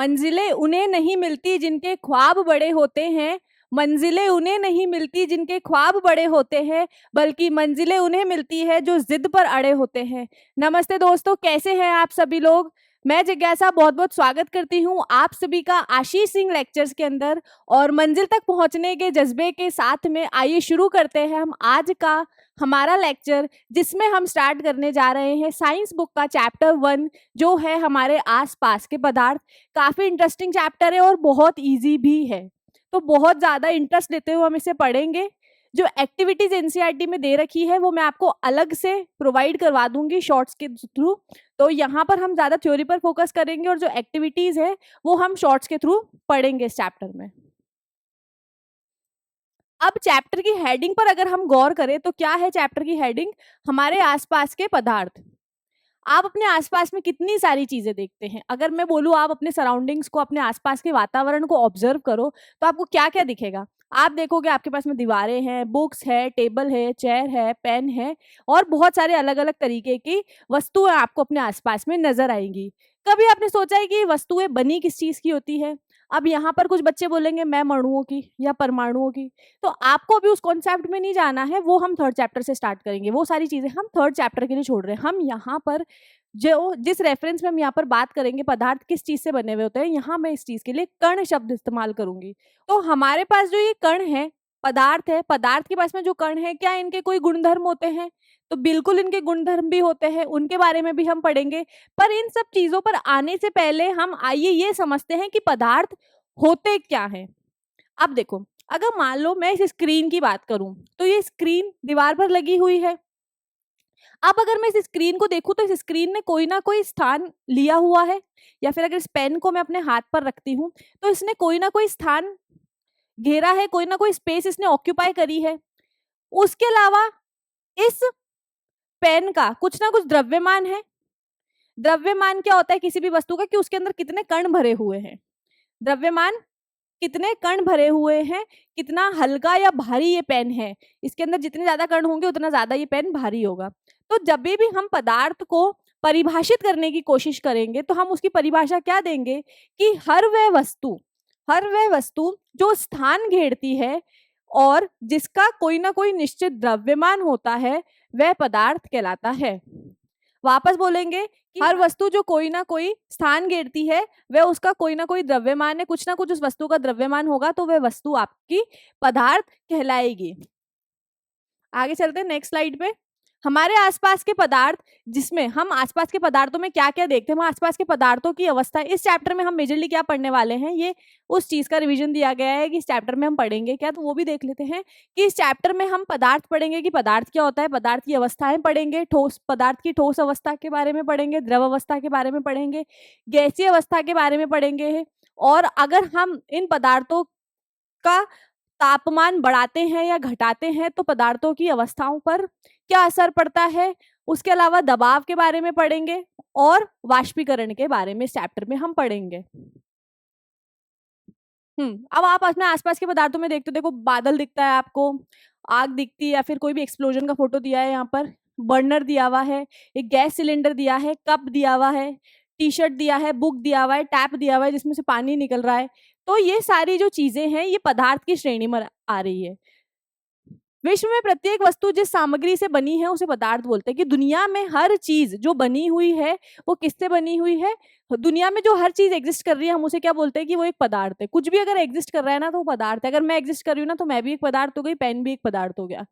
मंजिलें उन्हें नहीं मिलती जिनके ख्वाब बड़े होते हैं, मंजिलें उन्हें नहीं मिलती जिनके ख्वाब बड़े होते हैं, बल्कि मंजिलें उन्हें मिलती है जो जिद पर अड़े होते हैं। नमस्ते दोस्तों, कैसे हैं आप सभी लोग। मैं जिज्ञासा बहुत बहुत स्वागत करती हूं आप सभी का आशीष सिंह लेक्चर्स के अंदर। और मंजिल तक पहुंचने के जज्बे के साथ में आइए शुरू करते हैं हम आज का हमारा लेक्चर, जिसमें हम स्टार्ट करने जा रहे हैं साइंस बुक का चैप्टर 1, जो है हमारे आसपास के पदार्थ। काफी इंटरेस्टिंग चैप्टर है और बहुत इजी भी है, तो बहुत ज्यादा इंटरेस्ट लेते हुए हम इसे पढ़ेंगे। जो एक्टिविटीज एनसीईआरटी में दे रखी है वो मैं आपको अलग से प्रोवाइड करवा दूंगी शॉर्ट्स के थ्रू। तो यहाँ पर हम ज्यादा थ्योरी पर फोकस करेंगे और जो एक्टिविटीज है वो हम शॉर्ट्स के थ्रू पढ़ेंगे इस चैप्टर में। अब चैप्टर की हेडिंग पर अगर हम गौर करें तो क्या है चैप्टर की हेडिंग, हमारे आसपास के पदार्थ। आप अपने आसपास में कितनी सारी चीजें देखते हैं। अगर मैं बोलूँ आप अपने सराउंडिंग्स को, अपने आसपास के वातावरण को ऑब्जर्व करो तो आपको क्या क्या दिखेगा। आप देखोगे आपके पास में दीवारें हैं, बुक्स है, टेबल है, चेयर है, पेन है और बहुत सारे अलग अलग तरीके की वस्तुएं आपको अपने आसपास में नजर आएंगी। कभी आपने सोचा है कि ये वस्तुएं बनी किस चीज की होती है। अब यहाँ पर कुछ बच्चे बोलेंगे मैं अणुओं की या परमाणुओं की, तो आपको अभी उस कॉन्सेप्ट में नहीं जाना है, वो हम थर्ड चैप्टर से स्टार्ट करेंगे। वो सारी चीजें हम थर्ड चैप्टर के लिए छोड़ रहे हैं। हम यहाँ पर जो जिस रेफरेंस में हम यहाँ पर बात करेंगे पदार्थ किस चीज से बने हुए होते हैं, यहाँ मैं इस चीज के लिए कण शब्द इस्तेमाल करूंगी। तो हमारे पास जो ये कण है, पदार्थ है, पदार्थ के पास में जो कण है, क्या इनके कोई गुणधर्म होते हैं। तो बिल्कुल इनके गुणधर्म भी होते हैं, उनके बारे में भी हम पढ़ेंगे। पर इन सब चीजों पर आने से पहले हम आइए ये समझते हैं कि पदार्थ होते क्या है। अब देखो, अगर मान लो मैं इस स्क्रीन की बात करूं तो ये स्क्रीन दीवार पर लगी हुई है। अब अगर मैं इस स्क्रीन को देखूं तो इस स्क्रीन ने कोई ना कोई स्थान लिया हुआ है, या फिर अगर इस पेन को मैं अपने हाथ पर रखती हूँ तो इसने कोई ना कोई स्थान घेरा है, कोई ना कोई स्पेस इसने ऑक्यूपाई करी है। उसके अलावा इस पेन का कुछ ना कुछ द्रव्यमान है। द्रव्यमान क्या होता है किसी भी वस्तु का, कि उसके अंदर कितने कण भरे हुए हैं। द्रव्यमान कितने कण भरे हुए हैं, कितना हल्का या भारी ये पेन है। इसके अंदर जितने ज्यादा कण होंगे उतना ज्यादा ये पेन भारी होगा। तो जब भी हम पदार्थ को परिभाषित करने की कोशिश करेंगे तो हम उसकी परिभाषा क्या देंगे कि हर वह वस्तु जो स्थान घेरती है और जिसका कोई ना कोई निश्चित द्रव्यमान होता है, वह पदार्थ कहलाता है। वापस बोलेंगे कि हर वस्तु जो कोई ना कोई स्थान घेरती है, वह उसका कोई ना कोई द्रव्यमान है, कुछ ना कुछ उस वस्तु का द्रव्यमान होगा, तो वह वस्तु आपकी पदार्थ कहलाएगी। आगे चलते हैं नेक्स्ट स्लाइड पे। हमारे आसपास के पदार्थ, जिसमें हम आसपास के पदार्थों में क्या क्या देखते हैं, हम आसपास के पदार्थों की अवस्था। इस चैप्टर में हम मेजरली क्या पढ़ने वाले हैं, ये उस चीज का रिवीजन दिया गया है कि इस चैप्टर में हम पढ़ेंगे क्या, तो वो भी देख लेते हैं कि इस चैप्टर में हम पदार्थ पढ़ेंगे कि पदार्थ क्या होता है, पदार्थ की अवस्थाएं पढ़ेंगे, ठोस पदार्थ की ठोस अवस्था के बारे में पढ़ेंगे, द्रव अवस्था के बारे में पढ़ेंगे, गैसीय अवस्था के बारे में पढ़ेंगे। और अगर हम इन पदार्थों का तापमान बढ़ाते हैं या घटाते हैं तो पदार्थों की अवस्थाओं पर क्या असर पड़ता है। उसके अलावा दबाव के बारे में पढ़ेंगे और वाष्पीकरण के बारे में इस चैप्टर में हम पढ़ेंगे। अब आप अपने आसपास के पदार्थों में देखते हो, देखो बादल दिखता है आपको, आग दिखती है, या फिर कोई भी एक्सप्लोजन का फोटो दिया है, यहाँ पर बर्नर दिया हुआ है, एक गैस सिलेंडर दिया है, कप दिया हुआ है, टी शर्ट दिया है, बुक दिया हुआ है, टैप दिया हुआ है जिसमें से पानी निकल रहा है। तो ये सारी जो चीजें हैं ये पदार्थ की श्रेणी में आ रही है। विश्व में प्रत्येक वस्तु जिस सामग्री से बनी है उसे पदार्थ बोलते हैं। कि दुनिया में हर चीज जो बनी हुई है वो किससे बनी हुई है, दुनिया में जो हर चीज एग्जिस्ट कर रही है हम उसे क्या बोलते हैं कि वो एक पदार्थ है। कुछ भी अगर एग्जिस्ट कर रहा है ना तो वो पदार्थ है। अगर मैं एग्जिस्ट कर रही हूँ ना तो मैं भी एक पदार्थ हो गई, पेन भी एक पदार्थ हो गया।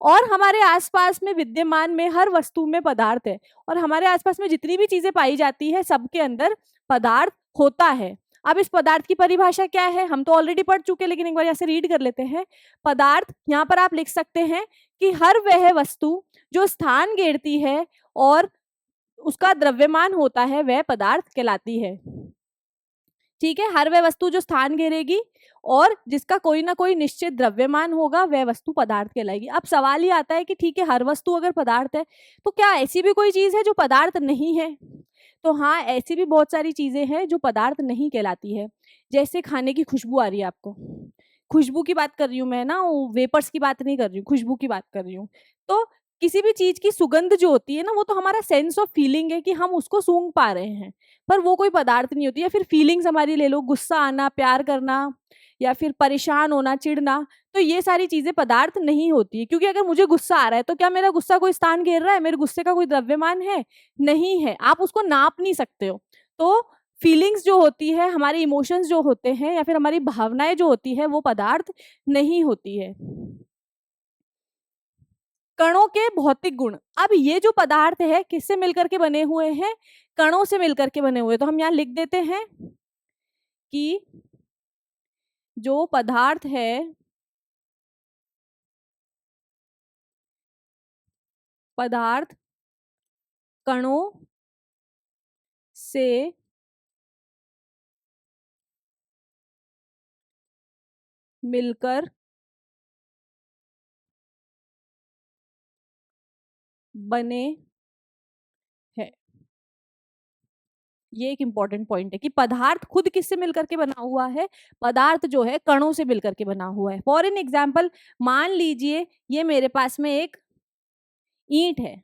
और हमारे आसपास में विद्यमान में हर वस्तु में पदार्थ है, और हमारे आसपास में जितनी भी चीजें पाई जाती है सबके अंदर पदार्थ होता है। अब इस पदार्थ की परिभाषा क्या है, हम तो ऑलरेडी पढ़ चुके हैं, लेकिन एक बार यहाँ से रीड कर लेते हैं। पदार्थ, यहाँ पर आप लिख सकते हैं कि हर वह वस्तु जो स्थान घेरती है और उसका द्रव्यमान होता है वह पदार्थ कहलाती है। ठीक है, हर वह वस्तु जो स्थान घेरेगी और जिसका कोई ना कोई निश्चित द्रव्यमान होगा वह वस्तु पदार्थ कहलाएगी। अब सवाल ये आता है कि ठीक है, हर वस्तु अगर पदार्थ है तो क्या ऐसी भी कोई चीज है जो पदार्थ नहीं है। तो हाँ, ऐसी भी बहुत सारी चीजें हैं जो पदार्थ नहीं कहलाती है। जैसे खाने की खुशबू आ रही है आपको, खुशबू की बात कर रही हूँ मैं ना, वेपर्स की बात नहीं कर रही हूँ, खुशबू की बात कर रही हूँ। तो किसी भी चीज की सुगंध जो होती है ना, वो तो हमारा सेंस ऑफ फीलिंग है कि हम उसको सूंघ पा रहे हैं, पर वो कोई पदार्थ नहीं होती। या फिर फीलिंग्स हमारी ले लो, गुस्सा आना, प्यार करना, या फिर परेशान होना, चिढ़ना, तो ये सारी चीजें पदार्थ नहीं होती है। क्योंकि अगर मुझे गुस्सा आ रहा है तो क्या मेरा गुस्सा कोई स्थान घेर रहा है? मेरे गुस्से का कोई द्रव्यमान है? नहीं है, आप उसको नाप नहीं सकते हो। तो फीलिंग्स जो होती है, हमारे इमोशंस जो होते हैं, या फिर हमारी भावनाएं जो होती है, वो पदार्थ नहीं होती है। कणों के भौतिक गुण। अब ये जो पदार्थ है किससे मिलकर के बने हुए हैं? कणों से मिलकर के बने हुए। तो हम यहाँ लिख देते हैं कि जो पदार्थ है पदार्थ कणों से मिलकर बने हैं। ये एक इंपॉर्टेंट पॉइंट है कि पदार्थ खुद किससे मिलकर के बना हुआ है? पदार्थ जो है कणों से मिलकर के बना हुआ है। फॉर एन एग्जाम्पल, मान लीजिए ये मेरे पास में एक ईंट है।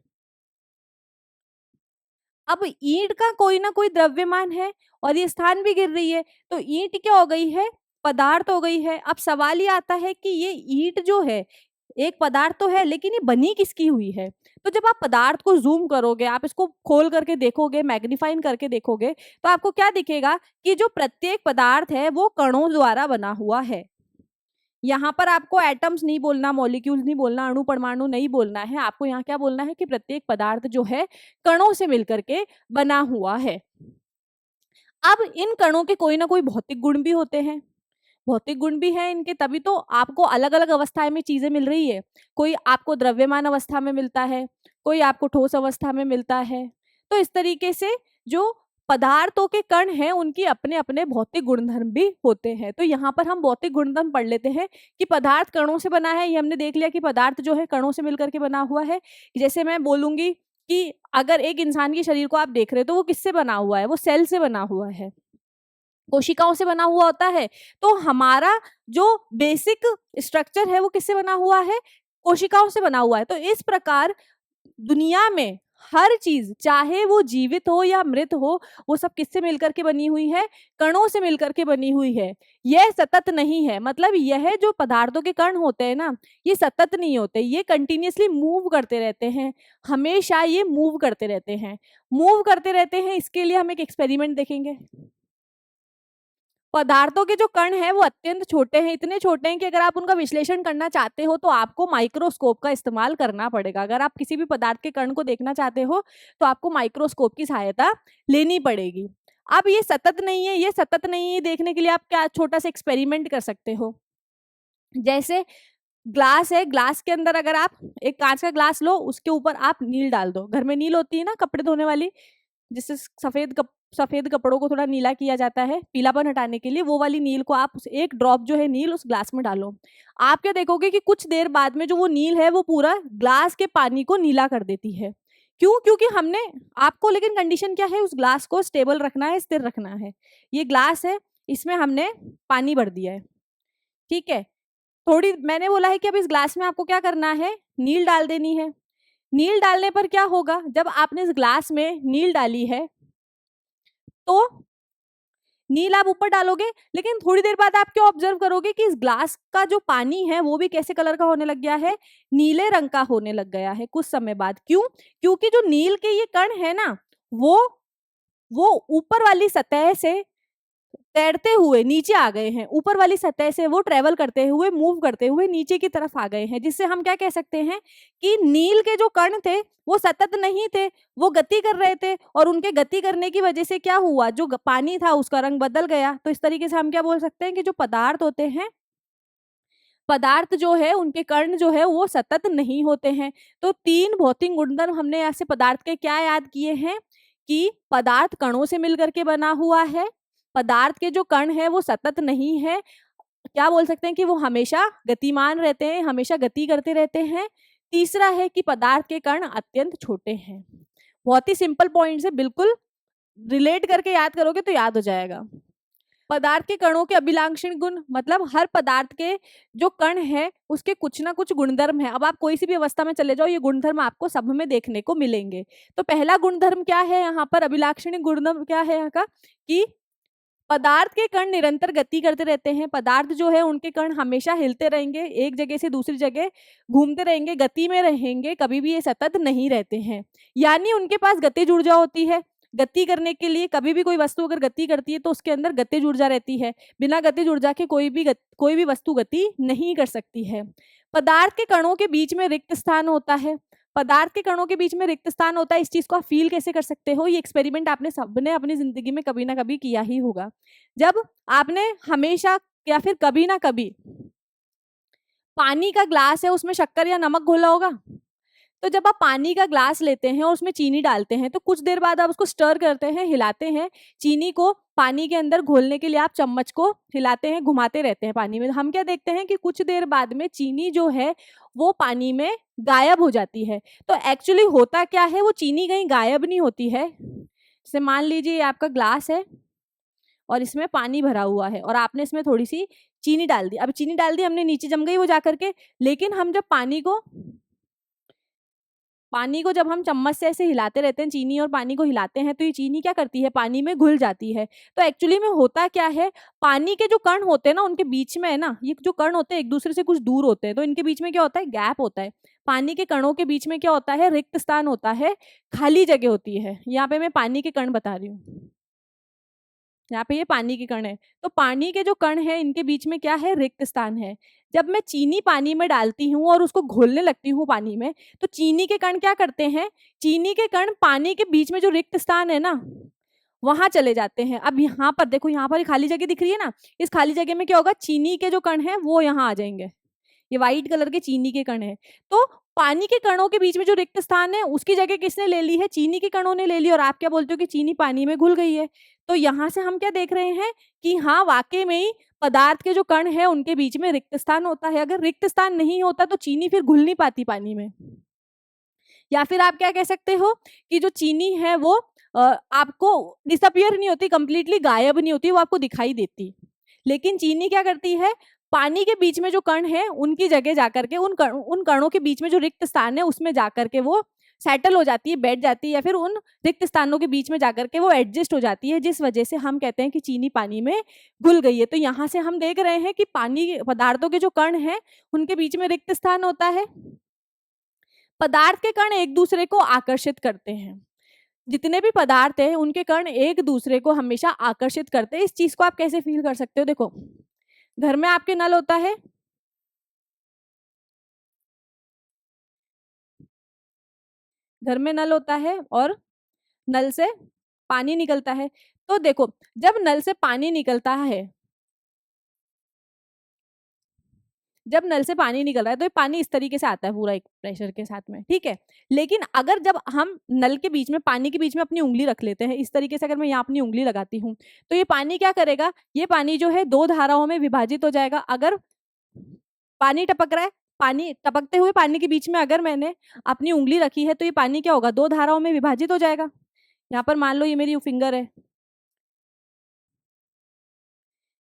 अब ईंट का कोई ना कोई द्रव्यमान है और ये स्थान भी गिर रही है, तो ईंट क्या हो गई है? पदार्थ हो गई है। अब सवाल ये आता है कि ये ईंट जो है एक पदार्थ तो है, लेकिन ये बनी किसकी हुई है? तो जब आप पदार्थ को जूम करोगे, आप इसको खोल करके देखोगे, मैग्नीफाइन करके देखोगे, तो आपको क्या दिखेगा कि जो प्रत्येक पदार्थ है वो कणों द्वारा बना हुआ है। यहाँ पर आपको एटम्स नहीं बोलना, मॉलिक्यूल्स नहीं बोलना, अणु परमाणु नहीं बोलना है। आपको यहाँ क्या बोलना है कि प्रत्येक पदार्थ जो है कणों से मिलकर के बना हुआ है। अब इन कणों के कोई ना कोई भौतिक गुण भी होते हैं। भौतिक गुण भी है इनके, तभी तो आपको अलग अलग अवस्थाएं में चीजें मिल रही है। कोई आपको द्रव्यमान अवस्था में मिलता है, कोई आपको ठोस अवस्था में मिलता है। तो इस तरीके से जो पदार्थों के कण हैं उनकी अपने अपने भौतिक गुणधर्म भी होते हैं। तो यहाँ पर हम भौतिक गुणधर्म पढ़ लेते हैं कि पदार्थ कणों से बना है। ये हमने देख लिया कि पदार्थ जो है कणों से मिलकर के बना हुआ है। जैसे मैं बोलूंगी कि अगर एक इंसान के शरीर को आप देख रहे हो तो वो किससे बना हुआ है? वो सेल से बना हुआ है, कोशिकाओं से बना हुआ होता है। तो हमारा जो बेसिक स्ट्रक्चर है वो किससे बना हुआ है? कोशिकाओं से बना हुआ है। तो इस प्रकार दुनिया में हर चीज, चाहे वो जीवित हो या मृत हो, वो सब किससे मिलकर के बनी हुई है? कणों से मिलकर के बनी हुई है। यह सतत नहीं है। मतलब यह जो पदार्थों के कण होते हैं ना, ये सतत नहीं होते, ये कंटिन्यूअसली मूव करते रहते हैं। हमेशा ये मूव करते रहते हैं। मूव करते रहते हैं, इसके लिए हम एक एक्सपेरिमेंट देखेंगे। पदार्थों के जो कण हैं वो अत्यंत छोटे हैं, इतने छोटे हैं कि अगर आप उनका विश्लेषण करना चाहते हो तो आपको माइक्रोस्कोप का इस्तेमाल करना पड़ेगा। अगर आप किसी भी पदार्थ के कण को देखना चाहते हो तो आपको माइक्रोस्कोप की सहायता लेनी पड़ेगी। अब ये सतत नहीं है, ये सतत नहीं है, देखने के लिए आप क्या छोटा सा एक्सपेरिमेंट कर सकते हो। जैसे ग्लास है, ग्लास के अंदर अगर आप एक कांच का ग्लास लो, उसके ऊपर आप नील डाल दो। घर में नील होती है ना कपड़े धोने वाली, जिससे सफेद कपड़ों को थोड़ा नीला किया जाता है पीलापन हटाने के लिए, वो वाली नील को आप एक ड्रॉप जो है नील उस ग्लास में डालो। आप क्या देखोगे कि कुछ देर बाद में जो वो नील है वो पूरा ग्लास के पानी को नीला कर देती है। क्यों? क्योंकि हमने आपको, लेकिन कंडीशन क्या है? उस ग्लास को स्टेबल रखना है, स्थिर रखना है। ये ग्लास है, इसमें हमने पानी भर दिया है, ठीक है। थोड़ी मैंने बोला है कि अब इस ग्लास में आपको क्या करना है? नील डाल देनी है। नील डालने पर क्या होगा? जब आपने इस ग्लास में नील डाली है तो नील आप ऊपर डालोगे, लेकिन थोड़ी देर बाद आप क्या ऑब्जर्व करोगे कि इस ग्लास का जो पानी है वो भी कैसे कलर का होने लग गया है? नीले रंग का होने लग गया है कुछ समय बाद। क्यों? क्योंकि जो नील के ये कण है ना, वो वो ऊपर वाली सतह से तैरते हुए नीचे आ गए हैं। ऊपर वाली सतह से वो ट्रेवल करते हुए, मूव करते हुए नीचे की तरफ आ गए हैं, जिससे हम क्या कह सकते हैं कि नील के जो कण थे वो सतत नहीं थे, वो गति कर रहे थे। और उनके गति करने की वजह से क्या हुआ? जो पानी था उसका रंग बदल गया। तो इस तरीके से हम क्या बोल सकते हैं कि जो पदार्थ होते हैं, पदार्थ जो है उनके कण जो है वो सतत नहीं होते हैं। तो 3 भौतिक गुणधर्म हमने यहाँ से पदार्थ के क्या याद किए हैं कि पदार्थ कणों से मिलकर के बना हुआ है, पदार्थ के जो कण है वो सतत नहीं है, क्या बोल सकते हैं कि वो हमेशा गतिमान रहते हैं, हमेशा गति करते रहते हैं। तीसरा है कि पदार्थ के कण अत्यंत छोटे हैं। बहुत ही सिंपल पॉइंट है, बिल्कुल रिलेट करके याद करोगे तो याद हो जाएगा। पदार्थ के कणों के अभिलाक्षणिक गुण मतलब हर पदार्थ के जो कण है उसके कुछ ना कुछ गुणधर्म है। अब आप कोई सी भी अवस्था में चले जाओ, ये गुणधर्म आपको सब में देखने को मिलेंगे। तो पहला गुणधर्म क्या है यहाँ पर, अभिलाक्षणिक गुणधर्म क्या है यहाँ का, कि पदार्थ के कण निरंतर गति करते रहते हैं। पदार्थ जो है उनके कण हमेशा हिलते रहेंगे, एक जगह से दूसरी जगह घूमते रहेंगे, गति में रहेंगे, कभी भी ये सतत नहीं रहते हैं। यानी उनके पास गतिज ऊर्जा होती है। गति करने के लिए कभी भी कोई वस्तु अगर गति करती है तो उसके अंदर गतिज ऊर्जा रहती है। बिना गतिज ऊर्जा के कोई भी वस्तु गति नहीं कर सकती है। पदार्थ के कणों के बीच में रिक्त स्थान होता है। पदार्थ के कणों के बीच में रिक्त स्थान होता है, इस चीज को आप फील कैसे कर सकते हो, ये एक्सपेरिमेंट आपने सबने अपनी जिंदगी में कभी ना कभी किया ही होगा। जब आपने हमेशा या फिर कभी ना कभी पानी का ग्लास है उसमें शक्कर या नमक घोला होगा, तो जब आप पानी का ग्लास लेते हैं और उसमें चीनी डालते हैं तो कुछ देर बाद आप उसको स्टर करते हैं, हिलाते हैं। चीनी को पानी के अंदर घोलने के लिए आप चम्मच को हिलाते हैं, घुमाते रहते हैं पानी में। हम क्या देखते हैं कि कुछ देर बाद में चीनी जो है वो पानी में गायब हो जाती है। तो एक्चुअली होता क्या है, वो चीनी कहीं गायब नहीं होती है। जैसे मान लीजिए ये आपका ग्लास है और इसमें पानी भरा हुआ है और आपने इसमें थोड़ी सी चीनी डाल दी। अब चीनी डाल दी हमने, नीचे जम गई वो जाकर के, लेकिन हम जब पानी को जब हम चम्मच से ऐसे हिलाते रहते हैं, चीनी और पानी को हिलाते हैं, तो ये चीनी क्या करती है, पानी में घुल जाती है। तो एक्चुअली में होता क्या है, पानी के जो कण होते हैं ना उनके बीच में है ना, ये जो कण होते हैं एक दूसरे से कुछ दूर होते हैं, तो इनके बीच में क्या होता है, गैप होता है। पानी के कणों के बीच में क्या होता है, रिक्त स्थान होता है, खाली जगह होती है। यहाँ पे मैं पानी के कण बता रही हूँ, यहाँ पे ये पानी के कण है। तो पानी के जो कण है इनके बीच में क्या है, रिक्त स्थान है। जब मैं चीनी पानी में डालती हूँ और उसको घोलने लगती हूँ पानी में, तो चीनी के कण क्या करते हैं, चीनी के कण पानी के बीच में जो रिक्त स्थान है ना वहां चले जाते हैं। अब यहाँ पर देखो, यहाँ पर खाली जगह दिख रही है ना, इस खाली जगह में क्या होगा, चीनी के जो कण है वो यहाँ आ जाएंगे। ये व्हाइट कलर के चीनी के कण है। तो पानी के कणों के बीच में जो रिक्त स्थान है उसकी जगह किसने ले ली है, चीनी के कणों ने ले ली। और आप क्या बोलते हो कि चीनी पानी में घुल गई है। तो यहाँ से हम क्या देख रहे हैं कि हाँ वाकई में ही पदार्थ के जो कण है उनके बीच में रिक्त स्थान होता है। अगर रिक्त स्थान नहीं होता तो चीनी फिर घुल नहीं पाती पानी में। या फिर आप क्या कह सकते हो कि जो चीनी है वो आपको डिसअपियर नहीं होती, कंप्लीटली गायब नहीं होती, वो आपको दिखाई देती। लेकिन चीनी क्या करती है, पानी के बीच में जो कण है उनकी जगह जाकर के उन कणों के बीच में जो रिक्त स्थान है उसमें जाकर के वो सेटल हो जाती है, बैठ जाती है, या फिर उन रिक्त स्थानों के बीच में जाकर के वो एडजस्ट हो जाती है, जिस वजह से हम कहते हैं कि चीनी पानी में घुल गई है। तो यहाँ से हम देख रहे हैं कि पानी पदार्थों के जो कण हैं उनके बीच में रिक्त स्थान होता है। पदार्थ के कण एक दूसरे को आकर्षित करते हैं। जितने भी पदार्थ है उनके कण एक दूसरे को हमेशा आकर्षित करते हैं। इस चीज को आप कैसे फील कर सकते हो, देखो घर में आपके नल होता है, घर में नल होता है और नल से पानी निकलता है। तो देखो जब नल से पानी निकलता है, जब नल से पानी निकल रहा है तो ये पानी इस तरीके से आता है पूरा एक प्रेशर के साथ में, ठीक है। लेकिन अगर जब हम नल के बीच में, पानी के बीच में अपनी उंगली रख लेते हैं इस तरीके से, अगर मैं यहाँ अपनी उंगली लगाती हूँ तो ये पानी क्या करेगा, ये पानी जो है दो धाराओं में विभाजित हो जाएगा। अगर पानी टपक रहा है, पानी टपकते हुए पानी के बीच में अगर मैंने अपनी उंगली रखी है तो ये पानी क्या होगा, दो धाराओं में विभाजित हो जाएगा। यहाँ पर मान लो ये मेरी फिंगर है,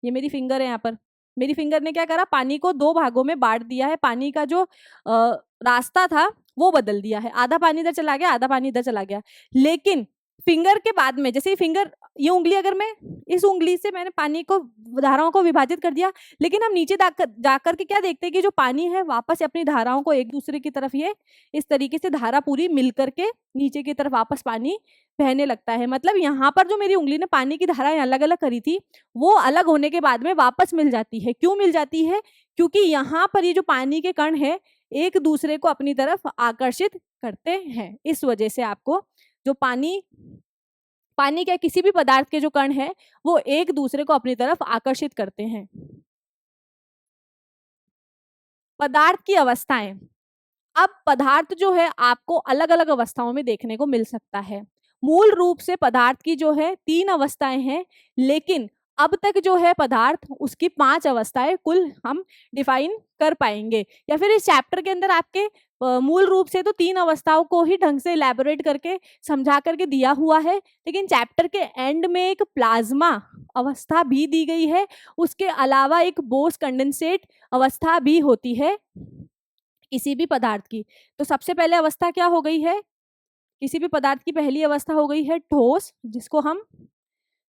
ये मेरी फिंगर है, यहाँ पर मेरी फिंगर ने क्या करा, पानी को दो भागों में बांट दिया है। पानी का जो रास्ता था वो बदल दिया है, आधा पानी इधर चला गया, आधा पानी इधर चला गया। लेकिन फिंगर के बाद में, जैसे फिंगर, ये उंगली, अगर मैं इस उंगली से मैंने पानी को, धाराओं को विभाजित कर दिया, लेकिन हम नीचे जाकर के क्या देखते हैं कि जो पानी है वापस अपनी धाराओं को एक दूसरे की तरफ, ये इस तरीके से धारा पूरी मिल करके नीचे की तरफ वापस पानी बहने लगता है। मतलब यहाँ पर जो मेरी उंगली ने पानी की धाराएं अलग अलग करी थी वो अलग होने के बाद में वापस मिल जाती है। क्यों मिल जाती है, क्योंकि यहाँ पर ये जो पानी के कण है एक दूसरे को अपनी तरफ आकर्षित करते हैं। इस वजह से आपको जो पानी क्या, किसी भी पदार्थ के जो कण है वो एक दूसरे को अपनी तरफ आकर्षित करते हैं। पदार्थ की अवस्थाएं, अब पदार्थ जो है आपको अलग अलग अवस्थाओं में देखने को मिल सकता है। मूल रूप से पदार्थ की जो है तीन अवस्थाएं हैं, लेकिन अब तक जो है पदार्थ उसकी 5 अवस्थाएं कुल हम डिफाइन कर पाएंगे। या फिर इस चैप्टर के अंदर आपके मूल रूप से तो 3 अवस्थाओं को ही ढंग से इलेबोरेट करके समझा करके दिया हुआ है, लेकिन चैप्टर के एंड में एक प्लाज्मा अवस्था भी दी गई है। उसके अलावा एक बोस कंडेंसेट अवस्था भी होती है किसी भी पदार्थ की। तो सबसे पहले अवस्था क्या हो गई है, किसी भी पदार्थ की पहली अवस्था हो गई है ठोस, जिसको हम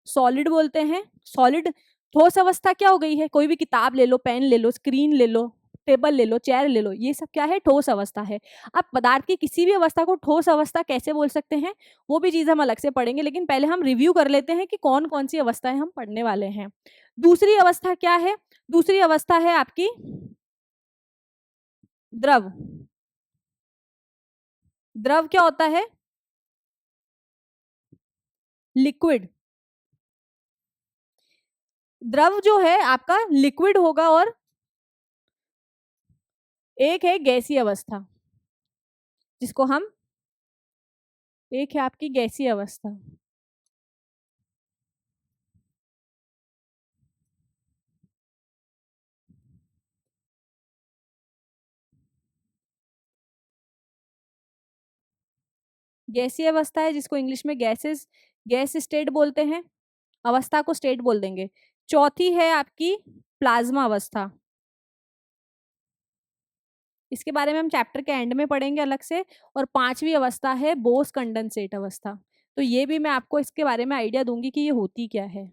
सॉलिड बोलते हैं। सॉलिड ठोस अवस्था क्या हो गई है, कोई भी किताब ले लो, पेन ले लो, स्क्रीन ले लो, टेबल ले लो, चेयर ले लो, ये सब क्या है, ठोस अवस्था है। अब पदार्थ की किसी भी अवस्था को ठोस अवस्था कैसे बोल सकते हैं, वो भी चीज हम अलग से पढ़ेंगे, लेकिन पहले हम रिव्यू कर लेते हैं कि कौन कौन सी अवस्थाएं हम पढ़ने वाले हैं। दूसरी अवस्था क्या है, दूसरी अवस्था है आपकी द्रव। द्रव क्या होता है, लिक्विड। द्रव जो है आपका लिक्विड होगा, और एक है गैसीय अवस्था, जिसको हम, एक है आपकी गैसीय अवस्था। गैसीय अवस्था है जिसको इंग्लिश में गैसेस, गैस स्टेट बोलते हैं, अवस्था को स्टेट बोल देंगे। चौथी है आपकी प्लाज्मा अवस्था, इसके बारे में हम चैप्टर के एंड में पढ़ेंगे अलग से। और पांचवी अवस्था है बोस कंडेंसेट अवस्था, तो ये भी मैं आपको इसके बारे में आइडिया दूंगी कि ये होती क्या है।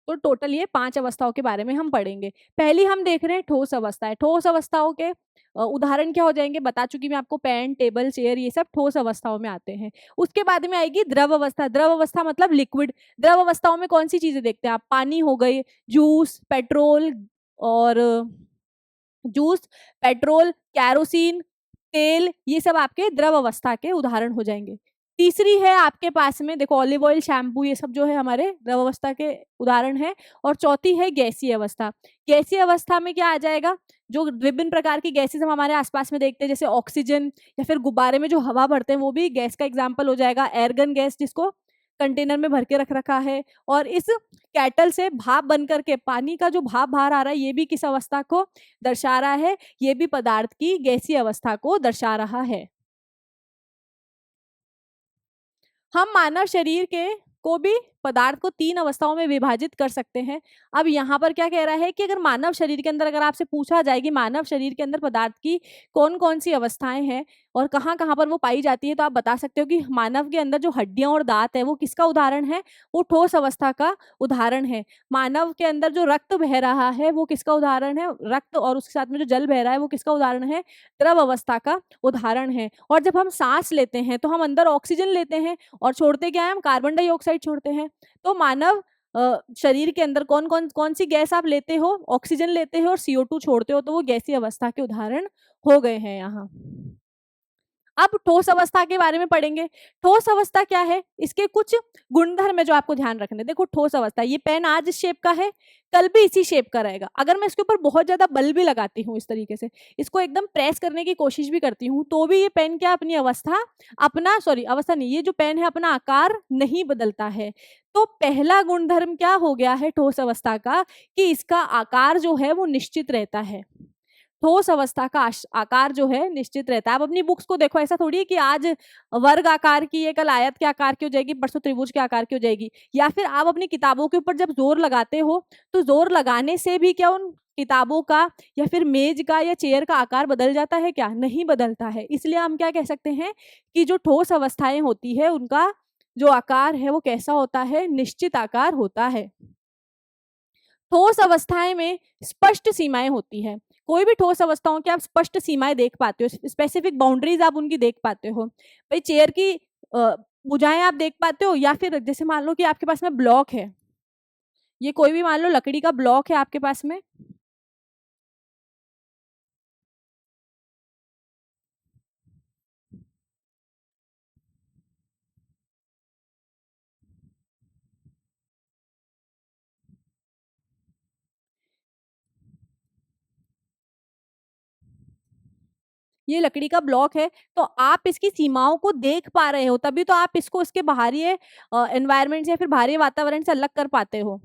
तो टोटल ये 5 अवस्थाओं के बारे में हम पढ़ेंगे। पहली हम देख रहे हैं ठोस अवस्था है। ठोस अवस्थाओं के उदाहरण क्या हो जाएंगे, बता चुकी मैं आपको, पेन, टेबल, चेयर, ये सब ठोस अवस्थाओं में आते हैं। उसके बाद में आएगी द्रव अवस्था। द्रव अवस्था मतलब लिक्विड। द्रव अवस्थाओं में कौन सी चीजें देखते हैं आप, पानी हो गए, जूस, पेट्रोल, और जूस, पेट्रोल, कैरोसिन, तेल, ये सब आपके द्रव अवस्था के उदाहरण हो जाएंगे। तीसरी है आपके पास में, देखो, ऑलिव ऑयल, शैम्पू, ये सब जो है हमारे द्रव अवस्था के उदाहरण है। और चौथी है गैसीय अवस्था। गैसीय अवस्था में क्या आ जाएगा, जो विभिन्न प्रकार की गैसेस हम हमारे आसपास में देखते हैं, जैसे ऑक्सीजन, या फिर गुब्बारे में जो हवा भरते हैं वो भी गैस का एग्जाम्पल हो जाएगा। एयरगन गैस, जिसको कंटेनर में भर के रख रखा है। और इस कैटल से भाप बन करके पानी का जो भाप बाहर आ रहा है, ये भी किस अवस्था को दर्शा रहा है, ये भी पदार्थ की गैसीय अवस्था को दर्शा रहा है। हम मानव शरीर के को भी पदार्थ को 3 अवस्थाओं में विभाजित कर सकते हैं। अब यहाँ पर क्या कह रहा है कि अगर मानव शरीर के अंदर, अगर आपसे पूछा जाए कि मानव शरीर के अंदर पदार्थ की कौन कौन सी अवस्थाएं हैं और कहाँ कहाँ पर वो पाई जाती है, तो आप बता सकते हो कि मानव के अंदर जो हड्डियां और दांत है वो किसका उदाहरण है, वो ठोस अवस्था का उदाहरण है। मानव के अंदर जो रक्त बह रहा है वो किसका उदाहरण है, रक्त, और उसके साथ में जो जल बह रहा है वो किसका उदाहरण है, द्रव अवस्था का उदाहरण है। और जब हम सांस लेते हैं तो हम अंदर ऑक्सीजन लेते हैं और छोड़ते क्या है, हम कार्बन डाइऑक्साइड छोड़ते हैं। तो मानव शरीर के अंदर कौन कौन कौन सी गैस आप लेते हो, ऑक्सीजन लेते हो और CO2 छोड़ते हो, तो वो गैसीय अवस्था के उदाहरण हो गए हैं यहाँ। अब ठोस अवस्था के बारे में पढ़ेंगे। ठोस अवस्था क्या है, इसके कुछ गुणधर्म है जो आपको ध्यान रखने। देखो, ठोस अवस्था, ये पेन आज इस शेप का है, कल भी इसी शेप का रहेगा। अगर मैं इसके ऊपर बहुत ज्यादा बल भी लगाती हूँ, इस तरीके से इसको एकदम प्रेस करने की कोशिश भी करती हूँ, तो भी ये पेन क्या अपनी अवस्था, अपना, सॉरी, अवस्था नहीं, ये जो पेन है अपना आकार नहीं बदलता है। तो पहला गुणधर्म क्या हो गया है ठोस अवस्था का, कि इसका आकार जो है वो निश्चित रहता है। ठोस अवस्था का आकार जो है निश्चित रहता है। आप अपनी बुक्स को देखो, ऐसा थोड़ी है कि आज वर्ग आकार की है, कल आयत के आकार की हो जाएगी, परसों त्रिभुज के आकार की हो जाएगी। या फिर आप अपनी किताबों के ऊपर जब जोर लगाते हो, तो जोर लगाने से भी क्या उन किताबों का या फिर मेज का या चेयर का आकार बदल जाता है क्या, नहीं बदलता है। इसलिए हम क्या कह सकते हैं कि जो ठोस अवस्थाएं होती है उनका जो आकार है वो कैसा होता है, निश्चित आकार होता है। ठोस अवस्थाएं में स्पष्ट सीमाएं होती है। कोई भी ठोस अवस्थाओं की आप स्पष्ट सीमाएं देख पाते हो, स्पेसिफिक बाउंड्रीज आप उनकी देख पाते हो। भाई, चेयर की भुजाएं आप देख पाते हो, या फिर जैसे मान लो कि आपके पास में ब्लॉक है, ये कोई भी मान लो लकड़ी का ब्लॉक है आपके पास में, ये लकड़ी का ब्लॉक है, तो आप इसकी सीमाओं को देख पा रहे हो, तभी तो आप इसको इसके बाहरी एनवायरनमेंट से या फिर बाहरी वातावरण से अलग कर पाते हो।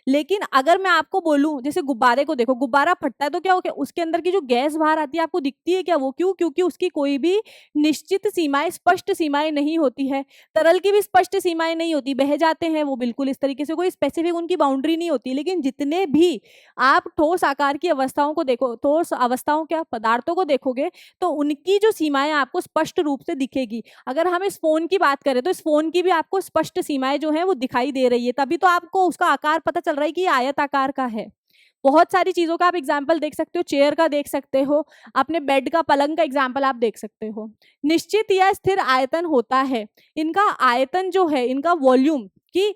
लेकिन अगर मैं आपको बोलूं, जैसे गुब्बारे को देखो, गुब्बारा फटता है तो क्या हो गया, उसके अंदर की जो गैस बाहर आती है आपको दिखती है क्या? वो क्यों? क्योंकि उसकी कोई भी निश्चित सीमाएं, स्पष्ट सीमाएं नहीं होती है। तरल की भी स्पष्ट सीमाएं नहीं होती, बह जाते हैं वो बिल्कुल इस तरीके से, कोई स्पेसिफिक उनकी बाउंड्री नहीं होती। लेकिन जितने भी आप ठोस आकार की अवस्थाओं को देखो, ठोस अवस्थाओं, क्या पदार्थों को देखोगे, तो उनकी जो सीमाएं आपको स्पष्ट रूप से दिखेगी। अगर हम इस फोन की बात करें तो इस फोन की भी आपको स्पष्ट सीमाएं जो है वो दिखाई दे रही है, तभी तो आपको उसका आकार पता चल रहा है कि ये आयत आकार का है। बहुत सारी चीजों का आप एग्जाम्पल देख सकते हो, चेयर का देख सकते हो, अपने बेड का, पलंग का एग्जाम्पल आप देख सकते हो। निश्चित या स्थिर आयतन होता है। इनका आयतन जो है, इनका वॉल्यूम की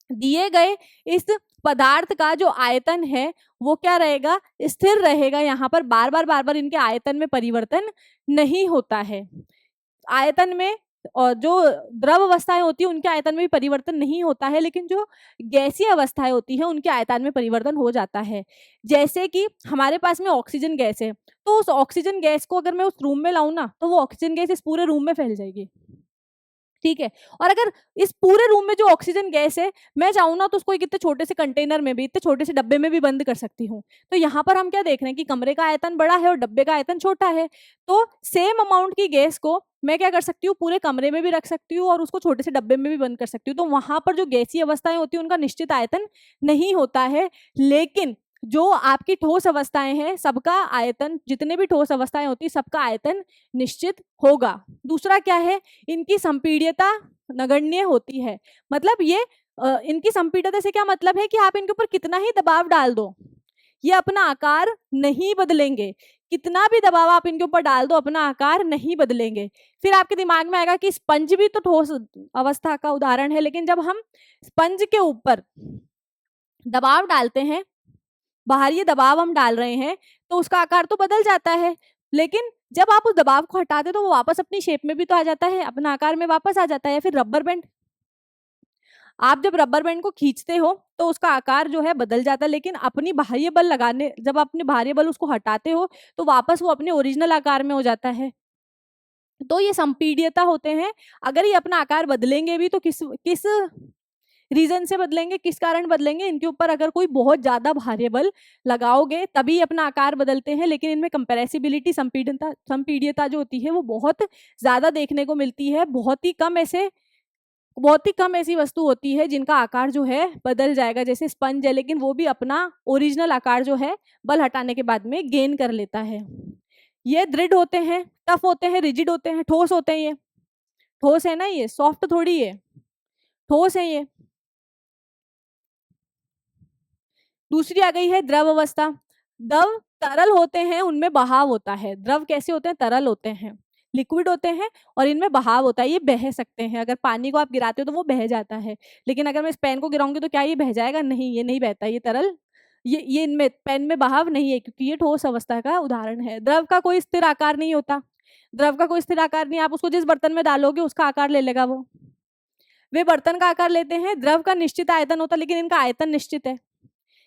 दिए गए इस पदार्थ का जो आयतन है वो क्या रहेगा? स्थिर रहेगा। यहाँ पर बार बार इनके आयतन में परिवर्तन नहीं होता है। आयतन में, और जो द्रव अवस्थाएं होती है उनके आयतन में भी परिवर्तन नहीं होता है, लेकिन जो गैसीय अवस्थाएं होती है उनके आयतन में परिवर्तन हो जाता है। जैसे कि हमारे पास में ऑक्सीजन गैस है, तो उस ऑक्सीजन गैस को अगर मैं उस रूम में लाऊं ना, तो वो ऑक्सीजन गैस इस पूरे रूम में फैल जाएगी। ठीक है। और अगर इस पूरे रूम में जो ऑक्सीजन गैस है, मैं चाहूँ ना तो उसको एक इतने छोटे से कंटेनर में भी, इतने छोटे से डब्बे में भी बंद कर सकती हूँ। तो यहाँ पर हम क्या देख रहे हैं कि कमरे का आयतन बड़ा है और डब्बे का आयतन छोटा है। तो सेम अमाउंट की गैस को मैं क्या कर सकती हूँ, पूरे कमरे में भी रख सकती हूँ और उसको छोटे से डब्बे में भी बंद कर सकती हूँ। तो वहां पर जो गैसीय अवस्थाएं होती है उनका निश्चित आयतन नहीं होता है। लेकिन जो आपकी ठोस अवस्थाएं हैं, सबका आयतन, जितने भी ठोस अवस्थाएं होती है सबका आयतन निश्चित होगा। दूसरा क्या है, इनकी संपीड्यता नगण्य होती है। मतलब ये इनकी संपीड्यता से क्या मतलब है कि आप इनके ऊपर कितना ही दबाव डाल दो, ये अपना आकार नहीं बदलेंगे। कितना भी दबाव आप इनके ऊपर डाल दो, अपना आकार नहीं बदलेंगे। फिर आपके दिमाग में आएगा कि स्पंज भी तो ठोस अवस्था का उदाहरण है, लेकिन जब हम स्पंज के ऊपर दबाव डालते हैं, बाहरी दबाव हम डाल रहे हैं, तो उसका आकार तो बदल जाता है। लेकिन जब आप उस दबाव को हटाते तो वो वापस अपनी शेप में भी तो आ जाता है, अपना आकार में वापस आ जाता है। फिर रबर बैंड, आप जब रबर बैंड को खींचते हो तो उसका आकार जो है बदल जाता है, लेकिन अपनी बाह्य बल लगाने, जब अपने बाह्य बल उसको हटाते हो तो वापस वो अपने ओरिजिनल आकार में हो जाता है। तो ये संपीड्यता होते हैं। अगर ये अपना आकार बदलेंगे भी तो किस किस रीजन से बदलेंगे, किस कारण बदलेंगे? इनके ऊपर अगर कोई बहुत ज्यादा भारी बल लगाओगे तभी अपना आकार बदलते हैं। लेकिन इनमें कंप्रेसिबिलिटी, संपीड्यता जो होती है वो बहुत ज्यादा देखने को मिलती है। बहुत ही कम ऐसी वस्तु होती है जिनका आकार जो है बदल जाएगा, जैसे स्पंज है, लेकिन वो भी अपना ओरिजिनल आकार जो है बल हटाने के बाद में गेन कर लेता है। ये दृढ़ होते हैं, टफ होते हैं, रिजिड होते हैं, ठोस होते हैं। ये ठोस है ना, ये सॉफ्ट थोड़ी है, ठोस है ये। दूसरी आ गई है द्रव अवस्था। द्रव तरल होते हैं, उनमें बहाव होता है। द्रव कैसे होते हैं? तरल होते हैं, लिक्विड होते हैं और इनमें बहाव होता है। ये बह सकते हैं, अगर पानी को आप गिराते हो तो वो बह जाता है। लेकिन अगर मैं इस पेन को गिराऊंगी तो क्या ये बह जाएगा? नहीं, ये नहीं बहता, ये तरल, ये इनमें पेन में बहाव नहीं है, क्योंकि ये ठोस अवस्था का उदाहरण है। द्रव का कोई स्थिर आकार नहीं होता, द्रव का कोई स्थिर आकार नहीं। आप उसको जिस बर्तन में डालोगे उसका आकार ले लेगा वो, वे बर्तन का आकार लेते हैं। द्रव का निश्चित आयतन होता है, लेकिन इनका आयतन निश्चित है।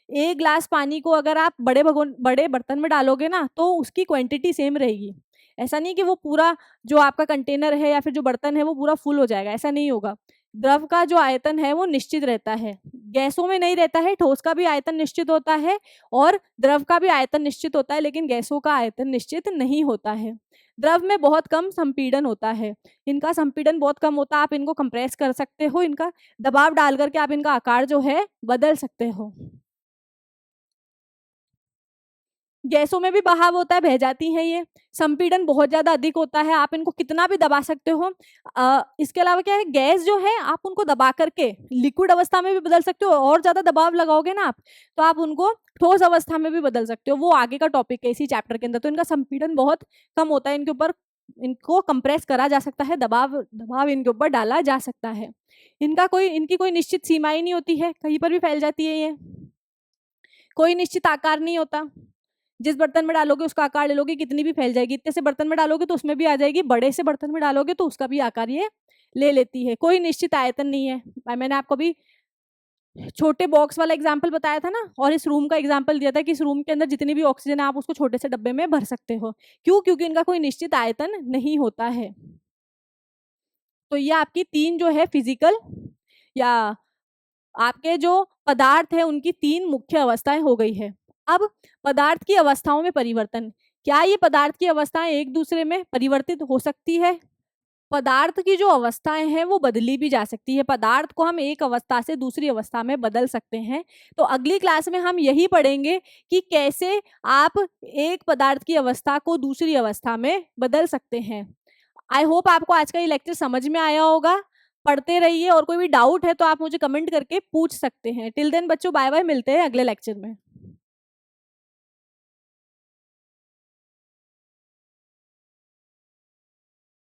एक ग्लास पानी को अगर आप बड़े बर्तन में डालोगे ना तो उसकी क्वांटिटी सेम रहेगी। ऐसा नहीं कि वो पूरा जो आपका कंटेनर है या फिर जो बर्तन है वो पूरा फुल हो जाएगा, ऐसा नहीं होगा। द्रव का जो आयतन है वो निश्चित रहता है, गैसों में नहीं रहता है। ठोस का भी आयतन निश्चित होता है और द्रव का भी आयतन निश्चित होता है, लेकिन गैसों का आयतन निश्चित नहीं होता है। द्रव में बहुत कम संपीड़न होता है, इनका संपीड़न बहुत कम होता है। आप इनको कंप्रेस कर सकते हो, इनका दबाव डाल करके आप इनका आकार जो है बदल सकते हो। गैसों में भी बहाव होता है, बह जाती हैं ये। संपीड़न बहुत ज्यादा अधिक होता है, आप इनको कितना भी दबा सकते हो। इसके अलावा क्या है, गैस जो है आप उनको दबा करके लिक्विड अवस्था में भी बदल सकते हो, और ज्यादा दबाव लगाओगे ना आप तो आप उनको ठोस अवस्था में भी बदल सकते हो। वो आगे का टॉपिक है इसी चैप्टर के अंदर। तो इनका संपीड़न बहुत कम होता है, इनके ऊपर, इनको कंप्रेस करा जा सकता है, दबाव दबाव इनके ऊपर डाला जा सकता है। इनकी कोई निश्चित सीमा ही नहीं होती है, कहीं पर भी फैल जाती है ये। कोई निश्चित आकार नहीं होता, जिस बर्तन में डालोगे उसका आकार ले लोगे, कितनी भी फैल जाएगी। इतने से बर्तन में डालोगे तो उसमें भी आ जाएगी, बड़े से बर्तन में डालोगे तो उसका भी आकार ये ले लेती है। कोई निश्चित आयतन नहीं है। मैंने आपको भी छोटे बॉक्स वाला एग्जाम्पल बताया था ना, और इस रूम का एग्जाम्पल दिया था कि इस रूम के अंदर जितनी भी ऑक्सीजन है आप उसको छोटे से डब्बे में भर सकते हो। क्यों? क्योंकि इनका कोई निश्चित आयतन नहीं होता है। तो ये आपकी तीन जो है फिजिकल या आपके जो पदार्थ है उनकी 3 मुख्य अवस्थाएं हो गई है। अब पदार्थ की अवस्थाओं में परिवर्तन, क्या ये पदार्थ की अवस्थाएं एक दूसरे में परिवर्तित हो सकती है? पदार्थ की जो अवस्थाएं हैं वो बदली भी जा सकती है, पदार्थ को हम एक अवस्था से दूसरी अवस्था में बदल सकते हैं। तो अगली क्लास में हम यही पढ़ेंगे कि कैसे आप एक पदार्थ की अवस्था को दूसरी अवस्था में बदल सकते हैं। आई होप आपको आज का ये लेक्चर समझ में आया होगा। पढ़ते रहिए और कोई भी डाउट है तो आप मुझे कमेंट करके पूछ सकते हैं। टिल देन बच्चों, बाय बाय, मिलते हैं अगले लेक्चर में।